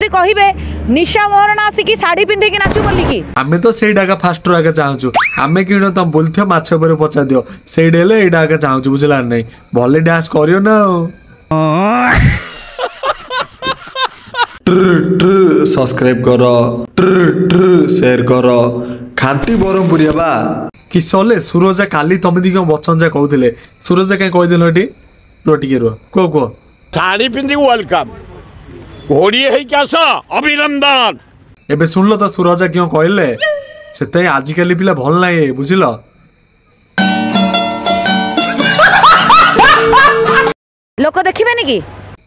कहिबे निशा मोहन आसिकी साड़ी पिंधे कि नाचू बोली की आमे तो सेई डागा फास्ट आगे चाहूछु आमे किनो तुम बोलथियो माछ पर पचा दियो सेई डेले एडा आगे चाहूछु बुझला नै भले डांस करियो ना सब्सक्राइब करो शेयर करो खांटी बरमपुरिया बा कि सोले सूरज काली तमे दिगो बचन जा कहउथिले सूरज के कहि देलटी रोटी के रो को साड़ी पिंधि वेलकम घोड़ी है क्या सा अभिनंदन एबे सुनलो तो सूरज क्यों कहले सेते आज काली पिला भल नाही बुझिलो लोक देखिबेनी की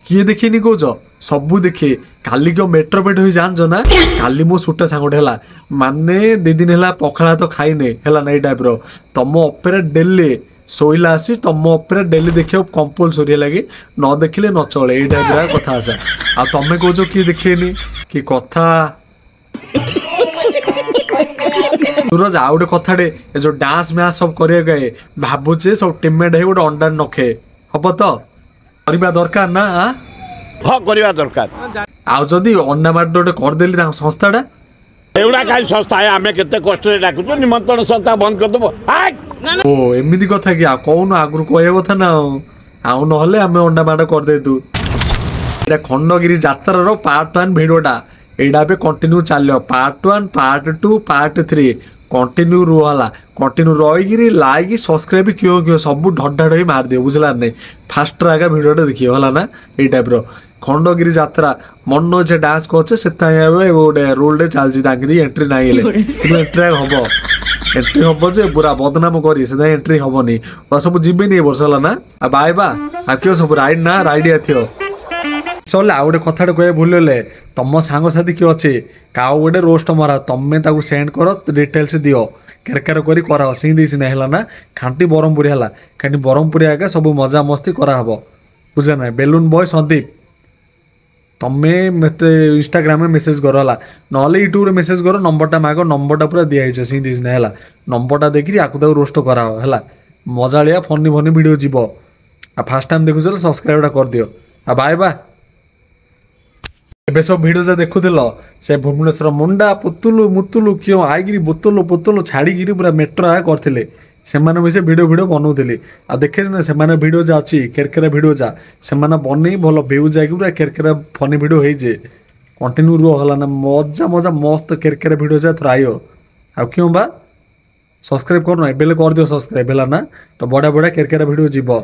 किए देखिनी कोज सबु देखे काली को मेट्रो पेट होई जान जो ना काली मो सुटा सांगोड हला माने दे दिन हला पखला तो खाई नै हला नै टाइप रो तम ऑपेरा डेली सोइला आसी तम ऑपेरा डेली देखियो कंपलसरी लागे न देखिले न चले ए टाइप रा कथा आसा आ तमे कोजो की देखेनी की कथा सूरज आ गोटे कथाडे ए जो डांस मैच सब करे गए भाबुचे सब टीममेट है गोटे अंडा नखे हबो तो करबा दरकार ना हाँ करबा दरकार आ जदी अंडा मार गोटे कर देली ता संस्थाडा एवडा काई संस्था है आमे केते कष्ट रे डाकुतो निमंत्रण संस्था बंद कर दबो ओ एमिदी कथा कि आ कोन आगुर कहया कथा ना आउ न हले आमे अंडा मार कर दे तू एटा खंडगिरी यात्रा रो पार्ट 1 वीडियोटा एडा पे कंटिन्यू चलियो पार्ट 1 पार्ट 2 पार्ट 3 कंटिन्यू रोला कंटिन्यू रहीगिरी लाइक सब्सक्राइब क्यों सब ढड्ढाड़ ही मार दियो बुझला नहीं फास्ट आगे भिडियोटा देखिए हला ना ये टाइप रो खंडगिरी यात्रा मन अच्छे डांस करछे सेता गोटे रूल चलती एंट्री ना एंट्री हम एंट्री हम जे पूरा बदनाम करी से एंट्री हमनी सब जीवेनि ए वर्ष ना बाय बा आ क्यों सब राइड ना राइड आथियो सले आ गोटे कथाटे कहे भूलले तम सांग साथी किए अच्छे काउ गोटे रोस्ट मरा तमे ताकू सेंड कर डिटेल्स दियो केरकार करी करा सी सिना है ना खांटी बरमपुरी है कहीं बरमपुरी आगे सब मजा मस्ती कराब बुझे ना बेलून बॉय संदीप तमे इंस्टाग्राम में मेसेज कर ना यूट्यूब रे मेसेज कर नंबरटा माग नंबरटा पूरा दिखाई सी सिना है नंबरटा देखिए आपको रोस्ट कराओ मजाड़िया फनी फनी वीडियो जीव आ फास्ट टाइम देखुच सब्सक्राइब कर दियो आ बाय बाय एबे सब वीडियो जे देखुथिल से भुवनेश्वर मुंडा पुतुलु मुतुलु क्यों आईगिरी बोतलो पोतलो छाड़ीगिरी पूरा मेट्रो आ करथिले सेमाने भी से वीडियो बनाउथिले आ देखे ना सेमाने वीडियो जा अछि केरकेरा वीडियो जा सेमाने बनै भलो व्यू जागी पूरा केरकेरा फनी वीडियो होई जे कंटिन्यू रो हला ना मजा मजा मस्त केरकेरा वीडियो जा थरा आयो आ क्यों बा सब्सक्राइब करनो एबेले कर दियो सब्सक्राइब हला ना तो बड़ा बड़ा केरकेरा वीडियो जीवो